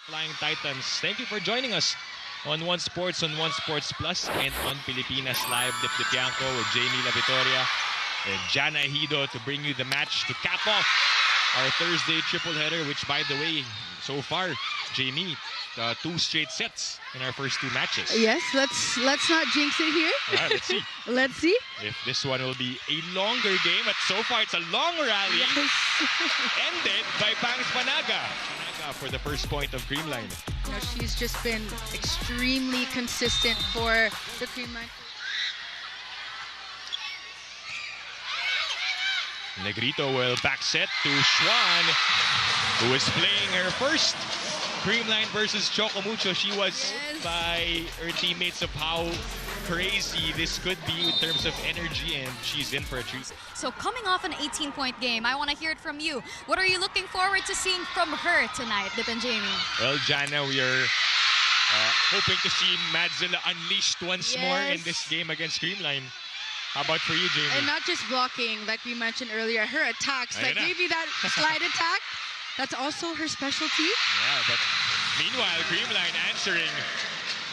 Flying Titans. Thank you for joining us on One Sports, on One Sports Plus, and on Pilipinas Live. Dip Dipianco with Jamie La Victoria and Jana Ejido to bring you the match to cap off our Thursday triple header, which, by the way, so far, Jamie, 2 straight sets in our first 2 matches. Yes, let's not jinx it here. Yeah, let's see. Let's see if this one will be a longer game. But so far, it's a long rally. Yes. Ended by Pangs Panaga. Panaga for the first point of Creamline. You know, she's just been extremely consistent for the Creamline. Negrito will back set to Schwan, who is playing her first Creamline versus Choco Mucho. She was by her teammates of how crazy this could be in terms of energy, and she's in for a treat. So coming off an 18-point game, I want to hear it from you. What are you looking forward to seeing from her tonight, Dip and Jamie? Well, Jana, we are hoping to see Madzilla unleashed once more in this game against Creamline. How about for you, Jamie? And not just blocking, like we mentioned earlier, her attacks, like maybe that slide attack, that's also her specialty. Yeah, but meanwhile, Creamline answering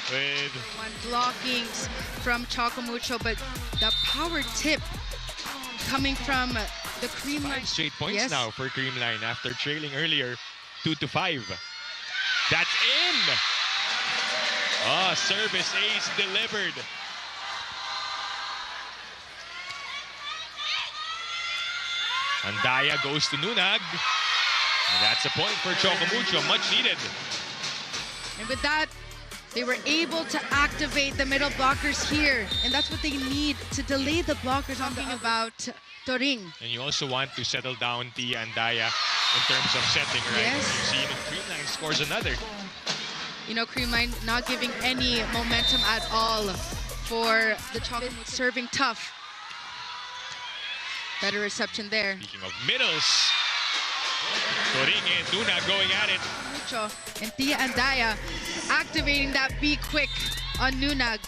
with one blocking from Choco Mucho, but the power tip coming from the Creamline. 5 straight points now for Creamline after trailing earlier 2-5. That's in! Oh, service ace delivered. Andaya goes to Nunag. And that's a point for Choco Mucho, much needed. And with that, they were able to activate the middle blockers here. And that's what they need to delay the blockers. Talking about Toring. And you also want to settle down Tia Andaya in terms of setting, right? Yes. You see if Creamline scores another. You know, Creamline not giving any momentum at all for the Choco Mucho. Serving tough. Better reception there. Speaking of middles, Toring and Duna going at it. Mucho and Tia Andaya activating that Be Quick on Nunag.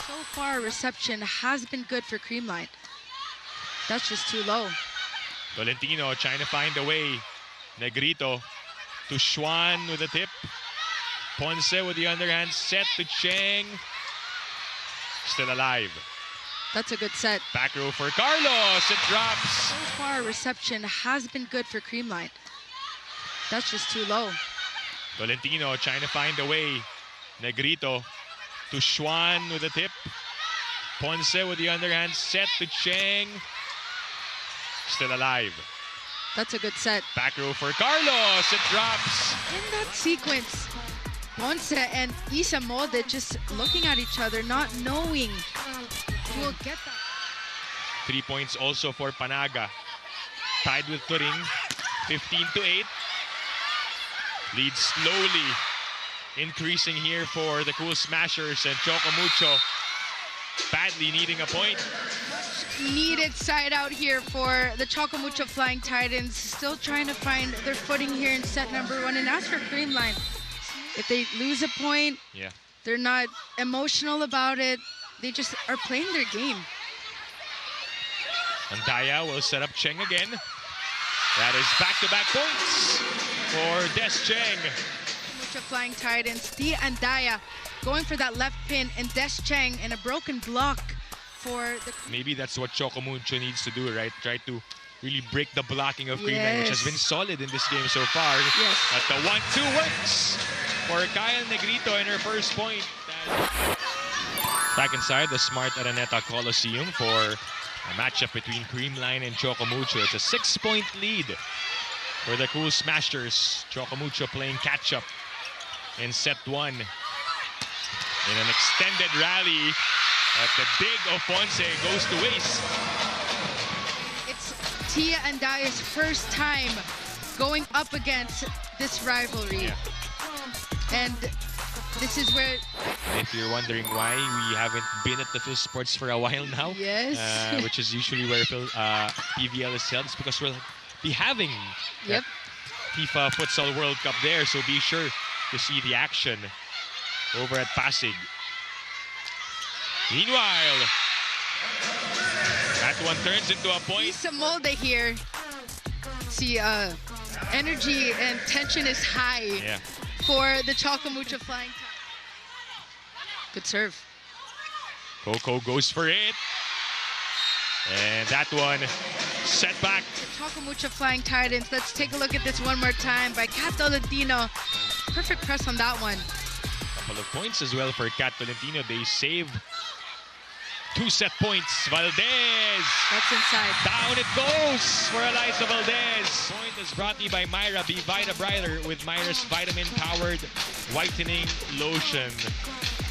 So far, reception has been good for Creamline. That's just too low. Tolentino trying to find a way. Negrito to Schwan with a tip. Ponce with the underhand set to Cheng. Still alive. That's a good set. Back row for Carlos. It drops. So far, reception has been good for Creamline. That's just too low. Tolentino trying to find a way. Negrito to Schwan with a tip. Ponce with the underhand set to Cheng. Still alive. That's a good set. Back row for Carlos. It drops. In that sequence, Ponce and Isa Molde just looking at each other, not knowing who will get that. 3 points also for Panaga. Tied with Toring. 15-8. Lead slowly increasing here for the Cool Smashers, and Choco Mucho badly needing a point. Needed side out here for the Choco Mucho Flying Titans. Still trying to find their footing here in set number 1. And as for Creamline, if they lose a point, they're not emotional about it. They just are playing their game. Andaya will set up Cheng again. That is back-to-back points for Des Cheng. Mucho Flying Titans, Tia Andaya going for that left pin, and Des Cheng and a broken block for the... Maybe that's what Choco Mucho needs to do, right? Try to really break the blocking of Creamline, which has been solid in this game so far. But the 1-2 works for Kyle Negrito in her first point. Back inside the Smart Araneta Coliseum for a matchup between Creamline and Choco Mucho. It's a 6-point lead for the Cool Smashers. Choco Mucho playing catch-up in set 1. In an extended rally, the dig of Ponce goes to waste. It's Tia Andaya's first time going up against this rivalry. And this is where... If you're wondering why we haven't been at the Phil Sports for a while now, which is usually where PVL is held, it's because we'll be having FIFA Futsal World Cup there, so be sure to see the action over at Pasig. Meanwhile, that one turns into a point. Isa Molde here. See, energy and tension is high for the Choco Mucho Flying Titans. Good serve. Coco goes for it. And that one set back. The Choco Mucho Flying Titans. Let's take a look at this one more time by Kat Tolentino. Perfect press on that one. Couple of points as well for Kat Tolentino. They save 2 set points. Valdez. That's inside. Down it goes for Eliza Valdez. Point is brought to you by Myra. Be Vita Brighter with Myra's vitamin-powered whitening lotion.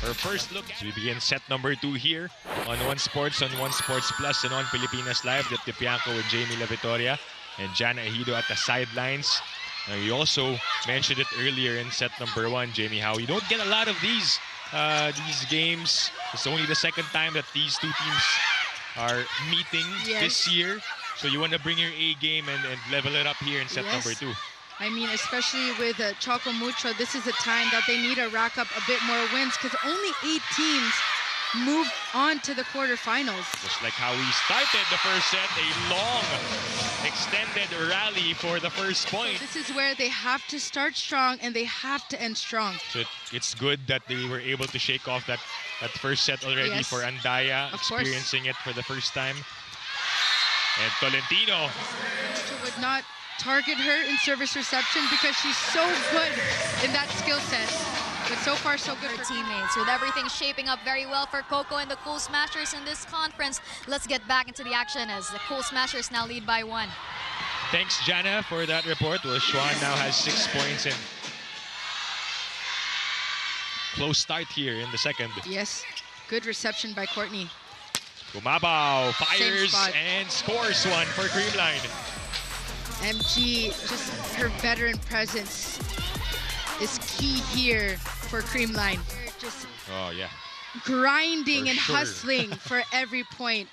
Her first look. So we begin set number 2 here on One Sports, on One Sports Plus, and on Pilipinas Live. Dip Pianco with Jamie La Victoria and Jana Ejido at the sidelines. Now, you also mentioned it earlier in set number 1, Jamie, how you don't get a lot of these games. It's only the second time that these two teams are meeting this year. So you want to bring your A game and level it up here in set number 2. I mean, especially with Choco Mucho, this is a time that they need to rack up a bit more wins because only 8 teams move on to the quarterfinals. Just like how we started the first set, a long, extended rally for the first point. This is where they have to start strong and they have to end strong. So it's good that they were able to shake off that first set already for Andaya, experiencing it for the first time. And Tolentino would not target her in service reception because she's so good in that skill set. But so far, so good for teammates. With everything shaping up very well for Coco and the Cool Smashers in this conference, let's get back into the action as the Cool Smashers now lead by 1. Thanks, Jana, for that report. Well, Xuan now has 6 points and close start here in the second. Yes, good reception by Courtney. Gumabaw fires and scores one for Creamline. MG, just her veteran presence is key here for Creamline. Just grinding and hustling for every point.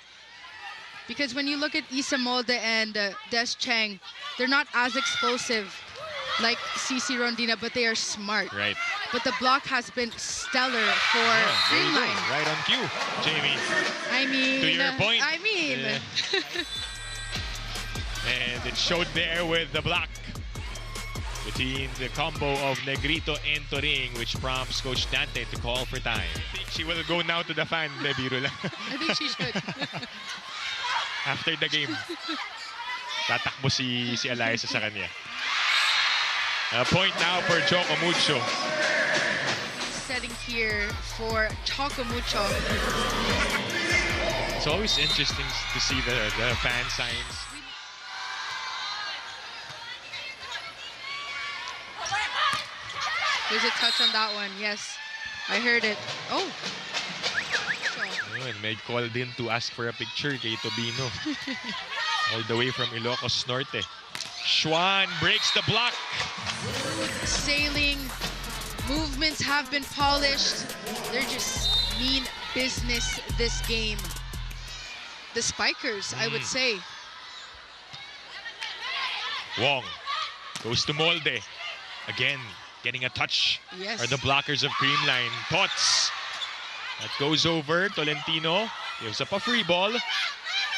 Because when you look at Isa Molde and Des Cheng, they're not as explosive like CC Rondina, but they are smart. Right. But the block has been stellar for Creamline. Right on cue, Jamie. I mean, to your point. I mean. And it showed there with the block between the combo of Negrito and Toring, which prompts Coach Dante to call for time. I think she will go now to the fan, biro lang. I think she should. After the game, tatakbo si Eliza sa kanya. A point now for Choco Mucho. Setting here for Choco Mucho. It's always interesting to see the fan signs. There's a touch on that one, yes. I heard it. Oh! And may call din to ask for a picture kay Tobino. All the way from Ilocos Norte. Xuan breaks the block. Sailing. Movements have been polished. They're just mean business this game. The spikers, I would say. Wong goes to Molde. Again, getting a touch. Yes. Are the blockers of Creamline. Tots. That goes over. Tolentino gives up a free ball.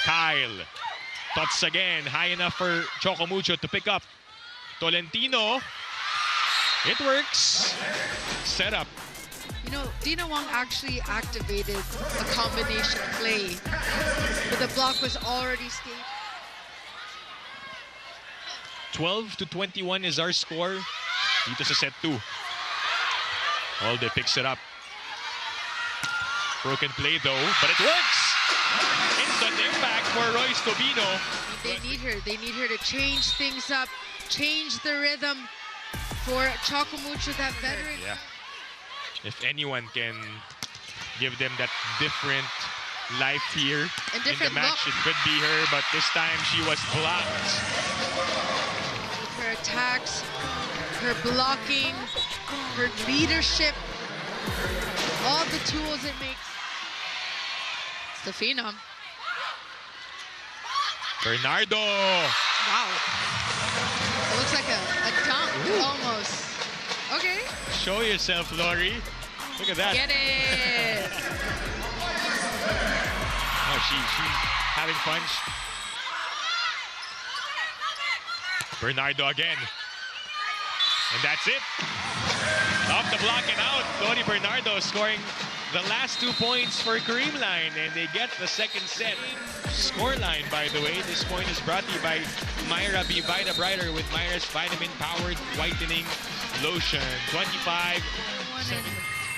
Kyle. Tots again. High enough for Choco Mucho to pick up. Tolentino. It works. Set up. You know, Dina Wong actually activated a combination play, but the block was already staged. 12-21 is our score. Dito sa set 2. Molde picks it up. Broken play though, but it works! Instant impact for Royce Tobino. They need her. They need her to change things up, change the rhythm for Choco Mucho, that veteran. Yeah. If anyone can give them that different life here in the match, it could be her, but this time she was blocked. Her attacks, her blocking, her leadership, all the tools it makes. It's the phenom. Bernardo. Wow. It looks like a dunk almost. Okay. Show yourself, Lori. Look at that. Get it. Oh, she's having fun. Bernardo again. And that's it. Off the block and out. Tony Bernardo scoring the last 2 points for Creamline, and they get the second set. Scoreline, by the way. This point is brought to you by Myra Be Vita Brighter with Myra's vitamin-powered whitening lotion. 25.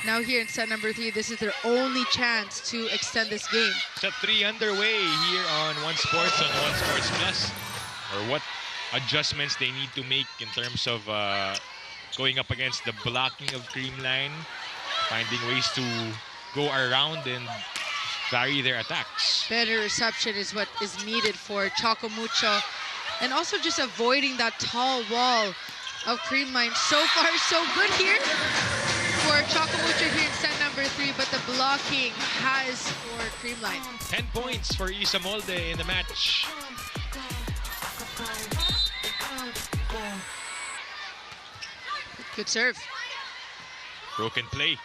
Now here in set number 3, this is their only chance to extend this game. Set 3 underway here on One Sports on One Sports Plus. Or what adjustments they need to make in terms of going up against the blocking of Creamline, finding ways to go around and vary their attacks. Better reception is what is needed for Choco Mucho, and also just avoiding that tall wall of Creamline. So far, so good here for Choco Mucho here in set number 3, but the blocking has for Creamline. 10 points for Isa Molde in the match. Good serve. Broken play.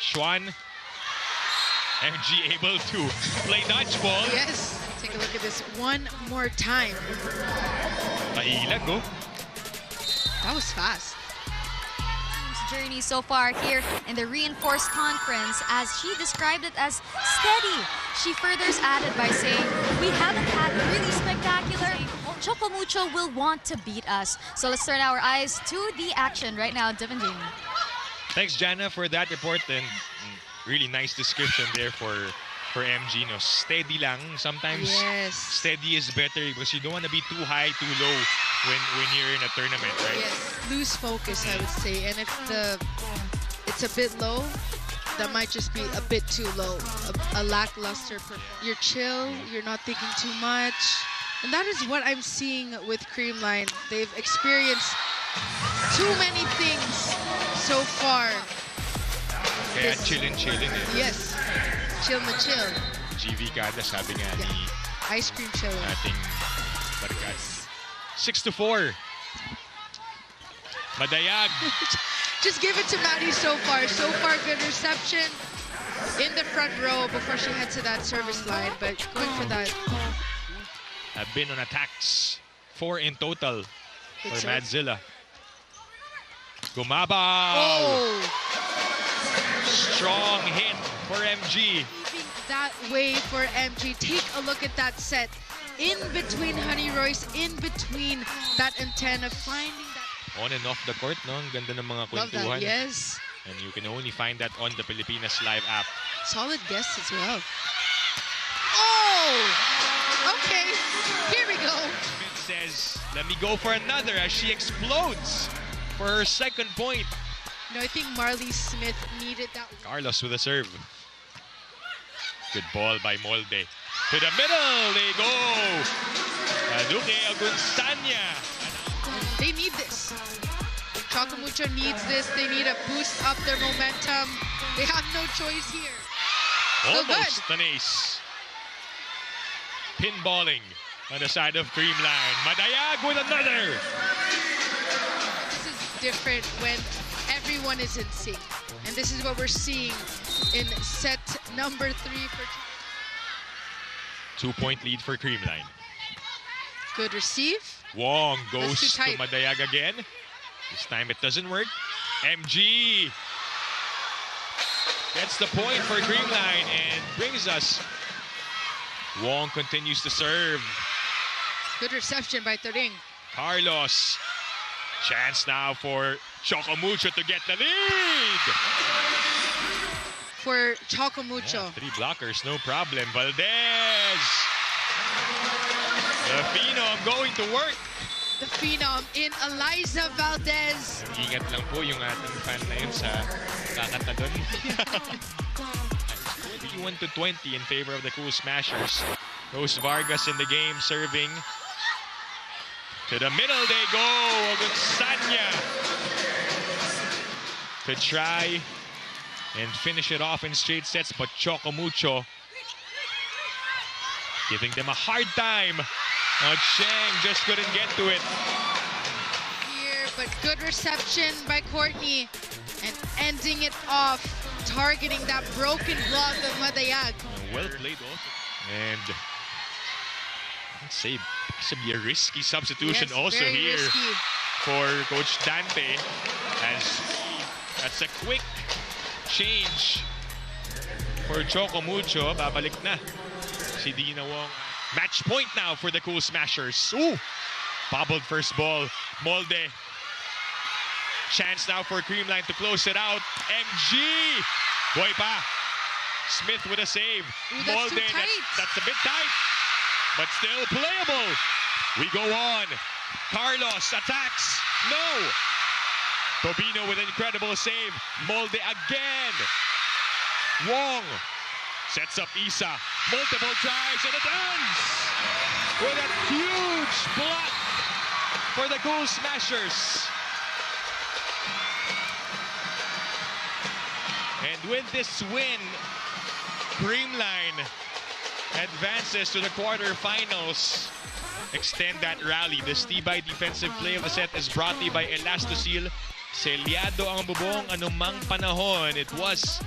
Schwan. MG able to play dodgeball. Yes. Take a look at this one more time. Mailag, oh. That was fast. Journey so far here in the Reinforced Conference, as she described it as steady. She furthers added by saying, we haven't had really spectacular. Choco Mucho will want to beat us. So let's turn our eyes to the action right now, Devin Jamie. Thanks, Jana, for that report, and really nice description there for MG. No, steady lang. Sometimes steady is better because you don't want to be too high, too low when you're in a tournament, right? Yes, lose focus, I would say. And if it's a bit low, that might just be a bit too low, a lackluster. You're chill, you're not thinking too much. And that is what I'm seeing with Creamline. They've experienced too many things so far. Kaya chillin'. Yes, chill na chill. GV kada sabi nga ni ice cream chill. Ating barkas. 6-4. Madayag. Just give it to Maddie so far. So far, good reception in the front row before she heads to that service line. But going for that. Have been on attacks. 4 in total for Madzilla. Gumabaw. Oh. Strong hit for MG. That way for MG. Take a look at that set. In between Honey Royce, in between that antenna, finding that. On and off the court, no? Ang ganda ng mga Love kwentuhan. that, yes. And you can only find that on the Pilipinas Live app. Solid guess as well. Oh! Okay, here we go. Smith says, let me go for another as she explodes for her second point. No, I think Marley Smith needed that. Carlos with a serve. Good ball by Molde. To the middle, they go. Duque Agunsanya. They need this. Choco Mucho needs this. They need to boost up their momentum. They have no choice here. Almost an ace. Pinballing on the side of Creamline. Madayag with another. This is different when everyone is in sync. And this is what we're seeing in set number 3 for 2-point lead for Creamline. good receive. Wong goes to Madayag again. This time it doesn't work. MG gets the point for Creamline and brings us. Wong continues to serve. Good reception by Turing. Carlos. Chance now for Choco Mucho to get the lead. For Choco Mucho. Yeah, 3 blockers, no problem. Valdez. The Phenom going to work. The Phenom in Eliza Valdez. Ingat lang po yung ating fan na yun sa kakanta dun. 21-20 in favor of the Cool Smashers. Rose Vargas in the game serving. To the middle they go. Agunsanya to try and finish it off in straight sets, but Choco Mucho giving them a hard time. Cheng just couldn't get to it. Here, but good reception by Courtney and ending it off, targeting that broken block of Madayag. Well played also. And let's say this would be a risky substitution yes, also very here risky. for Coach Dante, as that's a quick change for Choco Mucho. Babalik na si Dina Wong. Match point now for the Cool Smashers. Ooh! Bobbled first ball. Molde. Chance now for Creamline to close it out. MG! Boy pa. Smith with a save. Ooh, that's Molde, too tight. that's a bit tight, but still playable. We go on. Carlos attacks. No! Tobino with an incredible save. Molde again. Wong sets up Isa. Multiple tries and a dance with a huge block for the Cool Smashers. And with this win, Creamline advances to the quarterfinals. Extend that rally. The Stibay defensive play of the set is brought to you by Elastosil. Selyado ang bubong anumang panahon. It was